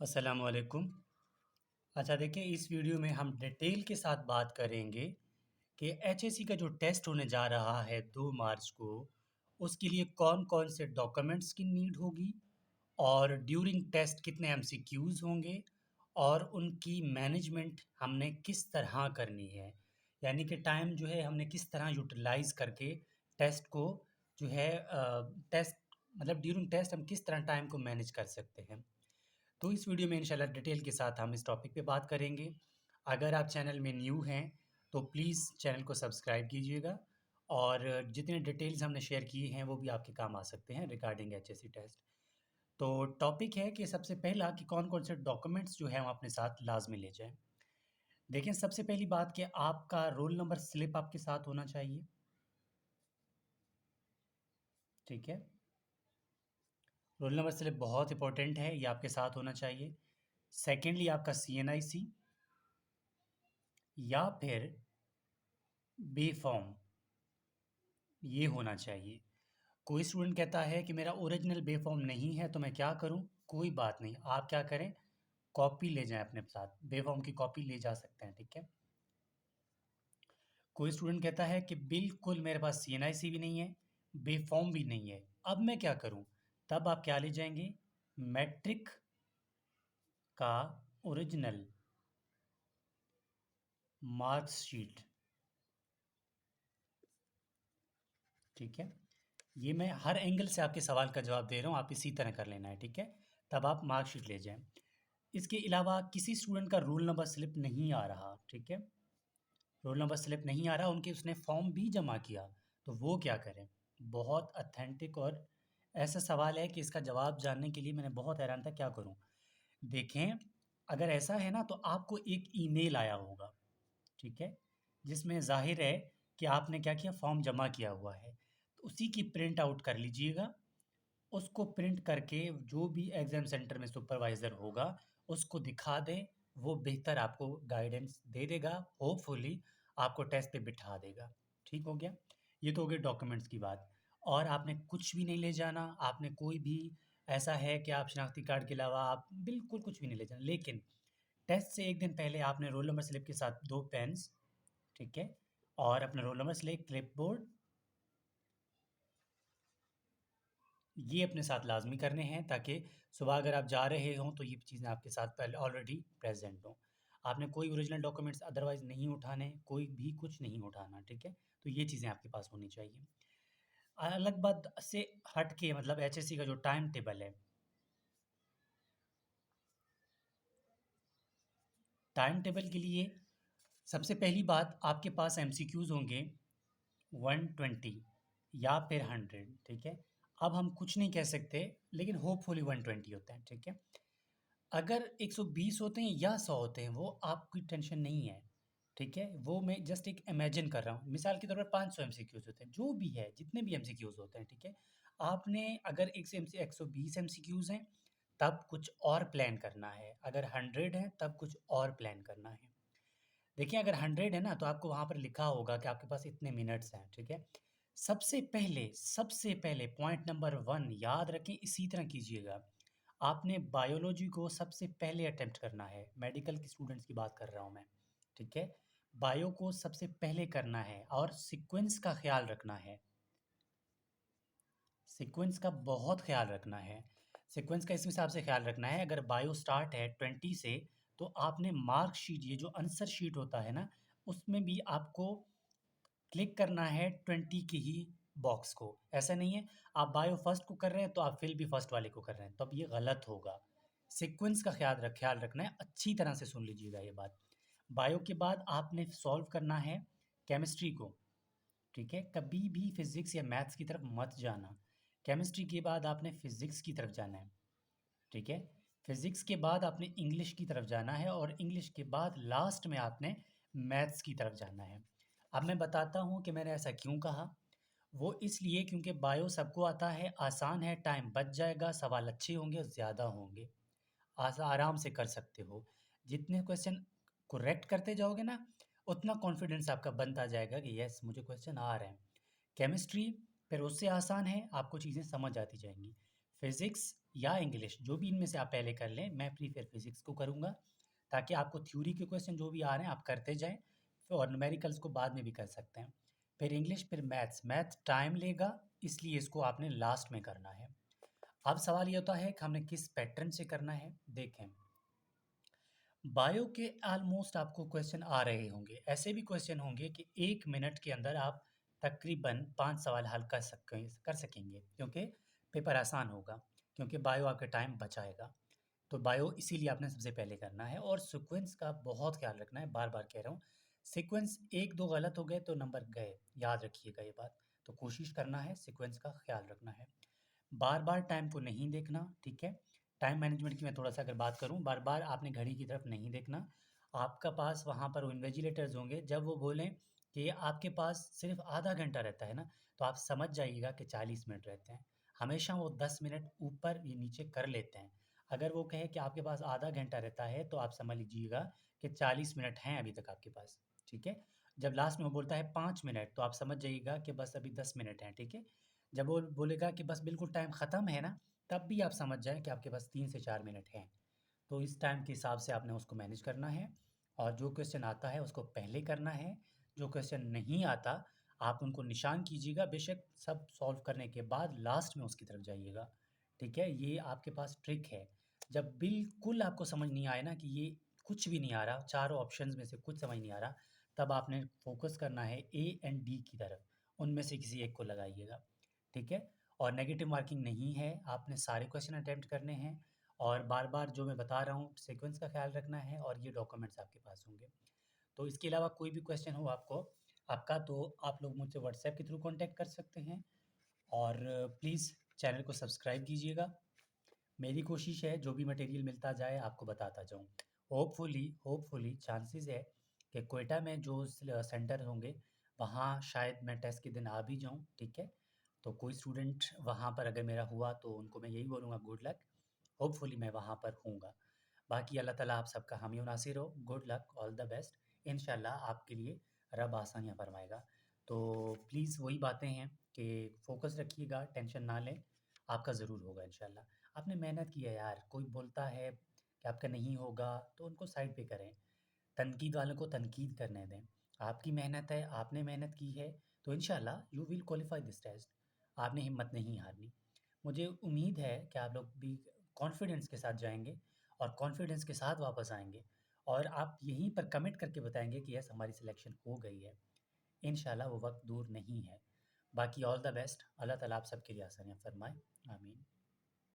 अस्सलामुअलैकुम। अच्छा देखिए, इस वीडियो में हम डिटेल के साथ बात करेंगे कि एचएससी का जो टेस्ट होने जा रहा है 2 मार्च को, उसके लिए कौन-कौन से डॉक्यूमेंट्स की नीड होगी और ड्यूरिंग टेस्ट कितने एमसीक्यूज़ होंगे और उनकी मैनेजमेंट हमने किस तरह करनी है। यानी कि टाइम जो है हमने किस तरह यूटिलाइज़ करके टेस्ट को जो है टेस्ट मतलब ड्यूरिंग टेस्ट हम किस तरह टाइम को मैनेज कर सकते हैं। तो इस वीडियो में इंशाल्लाह डिटेल के साथ हम इस टॉपिक पे बात करेंगे। अगर आप चैनल में न्यू हैं तो प्लीज़ चैनल को सब्सक्राइब कीजिएगा और जितने डिटेल्स हमने शेयर किए हैं वो भी आपके काम आ सकते हैं रिगार्डिंग एचएससी टेस्ट। तो टॉपिक है कि सबसे पहला कि कौन-कौन से डॉक्यूमेंट्स जो हैं हम अपने साथ लाज़मी ले जाएँ। देखिए, सबसे पहली बात कि आपका रोल नंबर स्लिप आपके साथ होना चाहिए, ठीक है? रोल नंबर स्लिप बहुत इंपॉर्टेंट है, ये आपके साथ होना चाहिए। सेकेंडली आपका सीएनआईसी या फिर बी फॉर्म ये होना चाहिए। कोई स्टूडेंट कहता है कि मेरा ओरिजिनल बे फॉर्म नहीं है तो मैं क्या करूं? कोई बात नहीं, आप क्या करें, कॉपी ले जाएं अपने साथ, बे फॉर्म की कॉपी ले जा सकते हैं, ठीक है। कोई स्टूडेंट कहता है कि बिल्कुल मेरे पास सीएनआईसी भी नहीं है, बे फॉर्म भी नहीं है, अब मैं क्या करूं? तब आप क्या ले जाएंगे, मैट्रिक का ओरिजिनल मार्कशीट, ठीक है। ये मैं हर एंगल से आपके सवाल का जवाब दे रहा हूँ, आप इसी तरह कर लेना है, ठीक है। तब आप मार्कशीट ले जाएं। इसके अलावा किसी स्टूडेंट का रोल नंबर स्लिप नहीं आ रहा, ठीक है। रोल नंबर स्लिप नहीं आ रहा, उनके उसने फॉर्म भी जमा किया, तो वो क्या करें? बहुत ऑथेंटिक और ऐसा सवाल है कि इसका जवाब जानने के लिए मैंने बहुत हैरान था क्या करूं। देखें, अगर ऐसा है ना तो आपको एक ईमेल आया होगा, ठीक है, जिसमें ज़ाहिर है कि आपने क्या किया, फॉर्म जमा किया हुआ है। तो उसी की प्रिंट आउट कर लीजिएगा। उसको प्रिंट करके जो भी एग्ज़ाम सेंटर में सुपरवाइज़र होगा, उसको दिखा दें, वो बेहतर आपको गाइडेंस दे देगा, होपफुली आपको टेस्ट पे बिठा देगा। ठीक हो गया? ये तो हो गई डॉक्यूमेंट्स की बात। और आपने कुछ भी नहीं ले जाना, आपने कोई भी ऐसा है कि आप शनाख्ती कार्ड के अलावा आप बिल्कुल कुछ भी नहीं ले जाना। लेकिन टेस्ट से 1 दिन पहले आपने रोल नंबर स्लिप के साथ 2 पेन्स, ठीक है? और अपना रोल नंबर स्लिप, क्लिपबोर्ड ये अपने साथ लाज़मी करने हैं ताकि सुबह अगर आप जा रहे हों तो ये चीज़ें आपके साथ पहले ऑलरेडी प्रेज़ेंट हों। आपने कोई ओरिजिनल डॉक्यूमेंट्स अदरवाइज़ नहीं उठाने, कोई भी कुछ नहीं उठाना, ठीक है? तो ये चीज़ें आपके पास होनी चाहिए। अलग बात से हट के मतलब एचएससी का जो टाइम टेबल है, टाइम टेबल के लिए सबसे पहली बात आपके पास एमसीक्यूज़ होंगे 120 या फिर 100, ठीक है? अब हम कुछ नहीं कह सकते लेकिन होपफुली 120 होता है, ठीक है? अगर 120 होते हैं या 100 होते हैं वो आपकी टेंशन नहीं है, ठीक है? वो मैं जस्ट एक इमेजिन कर रहा हूँ। मिसाल के तौर पर 500 एमसीक्यूज़ होते हैं, जो भी है, जितने भी एमसीक्यूज़ होते हैं, ठीक है? आपने अगर एक से 120 एमसीक्यूज़ हैं, तब कुछ और प्लान करना है। अगर 100 है, तब कुछ और प्लान करना है। देखिए, अगर 100 है ना, तो आपको वहाँ पर लिखा होगा कि आपके पास इतने मिनट्स हैं, ठीक है? सबसे पहले पॉइंट नंबर 1 याद रखें, इसी तरह कीजिएगा। आपने बायोलॉजी को सबसे पहले अटेम्प्ट करना है, मेडिकल के स्टूडेंट्स की बात कर रहा हूँ मैं, ठीक है? बायो को सबसे पहले करना है और सीक्वेंस का ख़्याल रखना है। सीक्वेंस का बहुत ख़्याल रखना है। सीक्वेंस का इस हिसाब से ख़्याल रखना है, अगर बायो स्टार्ट है 20 से, तो आपने मार्क शीट, ये जो आंसर शीट होता है ना, उसमें भी आपको क्लिक करना है 20 की ही बॉक्स को। ऐसा नहीं है आप बायो फर्स्ट को कर रहे हैं तो आप फिर भी फर्स्ट वाले को कर रहे हैं, तब ये गलत होगा। सीक्वेंस का ख्याल रखना है, अच्छी तरह से सुन लीजिएगा ये बात। बायो के बाद आपने सॉल्व करना है केमिस्ट्री को, ठीक है? कभी भी फिजिक्स या मैथ्स की तरफ मत जाना। केमिस्ट्री के बाद आपने फिजिक्स की तरफ जाना है, ठीक है? फिजिक्स के बाद आपने इंग्लिश की तरफ जाना है और इंग्लिश के बाद लास्ट में आपने मैथ्स की तरफ जाना है। अब मैं बताता हूँ कि मैंने ऐसा क्यों कहा। वो इसलिए क्योंकि बायो सबको आता है, आसान है, टाइम बच जाएगा, सवाल अच्छे होंगे, ज़्यादा होंगे, आराम से कर सकते हो। जितने क्वेश्चन करेक्ट करते जाओगे ना, उतना कॉन्फिडेंस आपका बनता जाएगा कि यस मुझे क्वेश्चन आ रहे हैं। केमिस्ट्री फिर उससे आसान है, आपको चीज़ें समझ आती जाएंगी। फिज़िक्स या इंग्लिश, जो भी इनमें से आप पहले कर लें, मैं प्रीफ़र फिज़िक्स को करूँगा, ताकि आपको थ्योरी के क्वेश्चन जो भी आ रहे हैं, आप करते जाएँ और न्यूमेरिकल्स को बाद में भी कर सकते हैं। फिर इंग्लिश, फिर मैथ्स। मैथ टाइम लेगा, इसलिए इसको आपने लास्ट में करना है। अब सवाल ये होता है कि हमने किस पैटर्न से करना है। देखें, बायो के ऑलमोस्ट आपको क्वेश्चन आ रहे होंगे। ऐसे भी क्वेश्चन होंगे कि 1 मिनट के अंदर आप तकरीबन 5 सवाल हल कर सकेंगे, क्योंकि पेपर आसान होगा, क्योंकि बायो आपका टाइम बचाएगा। तो बायो इसीलिए आपने सबसे पहले करना है, और सीक्वेंस का बहुत ख्याल रखना है, बार-बार कह रहा हूँ। सीक्वेंस 1-2 गलत हो गए तो नंबर गए, याद रखिएगा ये बात। तो कोशिश करना है, सीक्वेंस का ख्याल रखना है। बार-बार टाइम को नहीं देखना, ठीक है? टाइम मैनेजमेंट की मैं थोड़ा-सा अगर बात करूँ, बार-बार आपने घड़ी की तरफ नहीं देखना। आपका पास वहाँ पर वो इन्विजिलेटर्स होंगे, जब वो बोलें कि आपके पास सिर्फ़ आधा घंटा रहता है ना, तो आप समझ जाइएगा कि 40 मिनट रहते हैं। हमेशा वो 10 मिनट ऊपर या नीचे कर लेते हैं। अगर वो कहें कि आपके पास आधा घंटा रहता है, तो आप समझ लीजिएगा कि 40 मिनट हैं अभी तक आपके पास, ठीक है? जब लास्ट में वो बोलता है 5 मिनट, तो आप समझ जाइएगा कि बस अभी 10 मिनट हैं, ठीक है? जब वो बोलेगा कि बस बिल्कुल टाइम ख़त्म है ना, तब भी आप समझ जाएँ कि आपके पास 3 से 4 मिनट हैं। तो इस टाइम के हिसाब से आपने उसको मैनेज करना है, और जो क्वेश्चन आता है उसको पहले करना है। जो क्वेश्चन नहीं आता, आप उनको निशान कीजिएगा, बेशक सब सॉल्व करने के बाद लास्ट में उसकी तरफ जाइएगा, ठीक है? ये आपके पास ट्रिक है। जब बिल्कुल आपको समझ नहीं आए ना कि ये कुछ भी नहीं आ रहा, चारों ऑप्शंस में से कुछ समझ नहीं आ रहा, तब आपने फ़ोकस करना है ए एंड डी की तरफ, उनमें से किसी एक को लगाइएगा, ठीक है? और नेगेटिव मार्किंग नहीं है, आपने सारे क्वेश्चन अटेम्प्ट करने हैं, और बार-बार जो मैं बता रहा हूँ, सीक्वेंस का ख़्याल रखना है, और ये डॉक्यूमेंट्स आपके पास होंगे। तो इसके अलावा कोई भी क्वेश्चन हो आपका, तो आप लोग मुझसे व्हाट्सएप के थ्रू कॉन्टैक्ट कर सकते हैं, और प्लीज़ चैनल को सब्सक्राइब कीजिएगा। मेरी कोशिश है जो भी मटेरियल मिलता जाए आपको बताता जाऊँ। होपफुली चांसेस है कि क्वेटा में जो सेंटर होंगे, वहाँ शायद मैं टेस्ट के दिन आ भी जाऊँ, ठीक है? तो कोई स्टूडेंट वहाँ पर अगर मेरा हुआ, तो उनको मैं यही बोलूँगा, गुड लक। होपफुली मैं वहाँ पर हूँगा। बाकी अल्लाह ताला आप सबका हामी और नासिर हो। Good luck, all the best. इंशाल्लाह आपके लिए रब आसानियाँ फरमाएगा। तो प्लीज़ वही बातें हैं कि फ़ोकस रखिएगा, टेंशन ना लें, आपका ज़रूर होगा इंशाल्लाह। आपने मेहनत की है यार, कोई बोलता है कि आपका नहीं होगा, तो उनको साइड पे करें। तनकीद वालों को तनकीद करने दें। आपकी मेहनत है, आपने मेहनत की है, तो इंशाल्लाह you will qualify this test. आपने हिम्मत नहीं हारनी। मुझे उम्मीद है कि आप लोग भी कॉन्फिडेंस के साथ जाएँगे, और कॉन्फिडेंस के साथ वापस आएँगे, और आप यहीं पर कमिट करके बताएँगे कि यस, हमारी सिलेक्शन हो गई है। इंशाल्लाह वो वक़्त दूर नहीं है। बाकी ऑल द बेस्ट। अल्लाह ताला आप सबके लिए आसानियाँ फ़रमाए। आमीन।